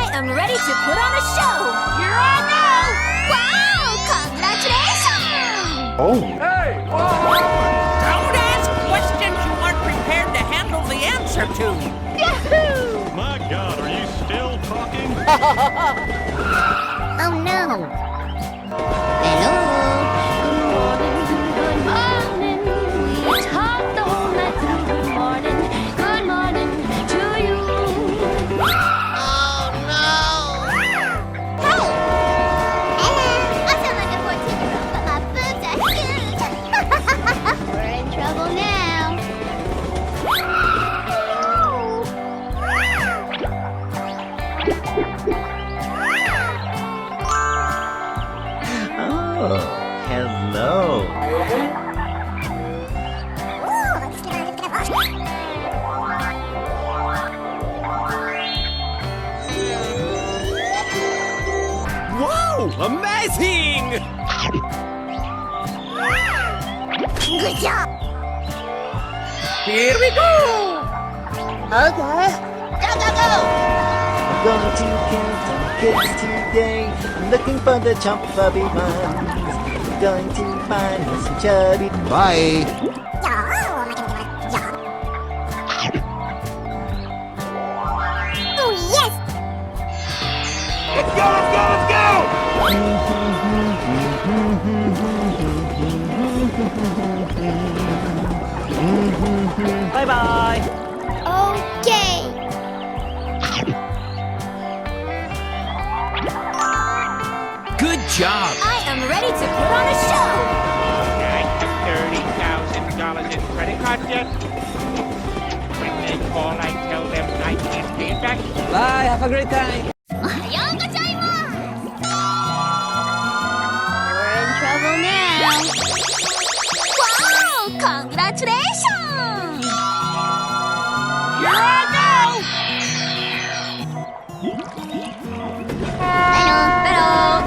I am ready to put on a show. Here I go! Wow! Congratulations! Oh. Hey! Whoa! Don't ask questions you aren't prepared to handle the answer to. Yahoo! My God, are you still talking? Oh no. Hello. Good morning. We talked all night through. Good morning. Good morning to you. Oh no! Hey. Hello. I sound like a 14-year-old, but my boobs are huge. We're in trouble now. Oh, hello. Wow, amazing! Good job. Here we go! Okay. Go, go, go. I'm going to Canton Kids today. I'm looking for the chubby ones. I'm going to find me some chubby. Bye. Oh, yes. Let's go, let's go, let's go! Bye-bye. Okay. Good job. I am ready to put on a show. $30,000 in credit card debt. When they call, I tell them I can't pay it back. Bye, have a great time. おはようございます。We're in trouble now. Wow! Congratulations! Here I go!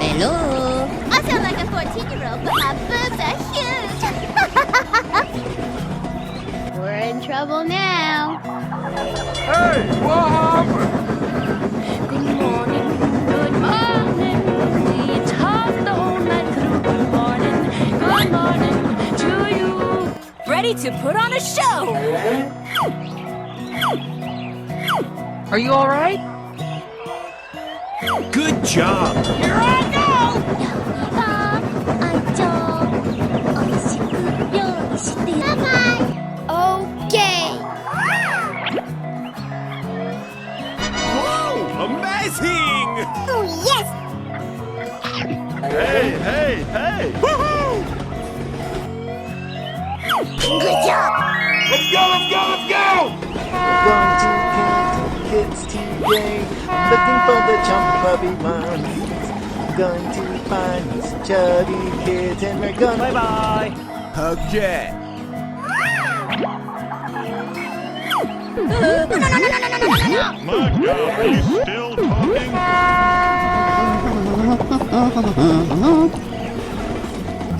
Hello. I sound like a 14-year-old, but my boobs are huge. We're in trouble now. Hey, what happened? Good morning. Good morning. We talked the whole night through. Good morning. Good morning to you. Ready to put on a show. Are you all right? Good job. Here I go! 愛情おいしく用意してバイバイ OK Wow, amazing! Oh yes Hey, hey, hey! Woohoo! Good job Let's go, let's go, let's go! I'm going to Canton Kids today. I'm looking for the chubby ones. I'm going to find me some chubby kids and we're gonna. Bye-bye. Okay. My God, are you still talking?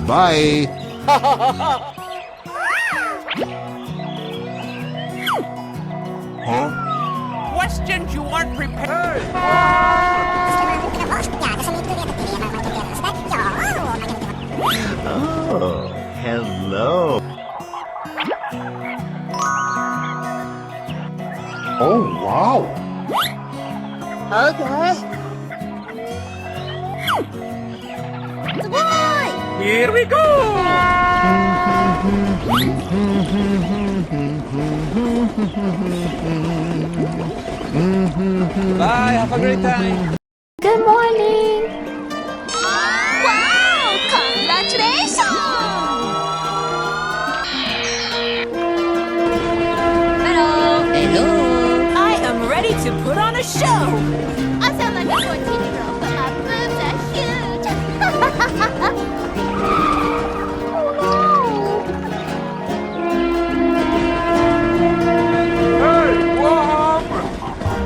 Bye. Huh? Questions you aren't prepared. Oh, hello. Oh, wow. Okay Goodbye Here we go! Bye, have a great time. Good morning Wow Congratulations Hello I am ready to put on a show I sound like a 14-year-old but my boobs are huge Hey, what happened?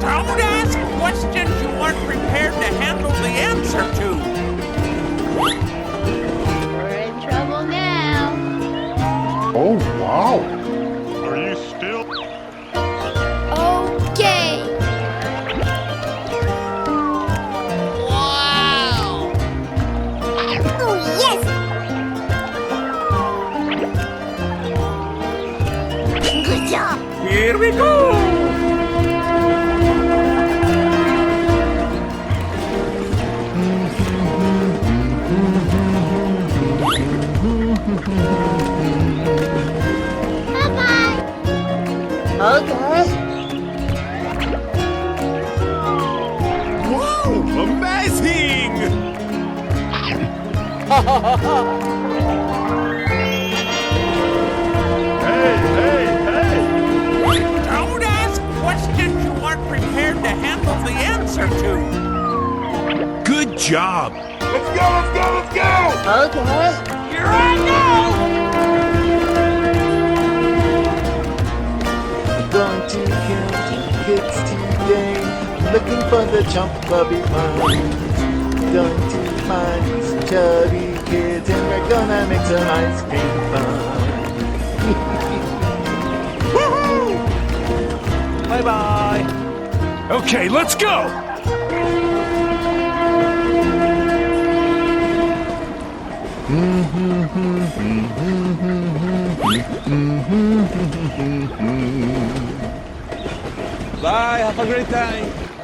Don't ask questions you aren't prepared to handle the answer to. We're in trouble now Oh, wow. Are you still? Okay Don't ask questions you aren't prepared to handle the answer to. Good job. Let's go, let's go, let's go! Okay. Here I go! Going to count kids today, looking for the jump bubby mines. Going to find some chubby kids, and we're gonna make some ice cream fun. Bye bye! Okay, let's go. Bye, have a great time!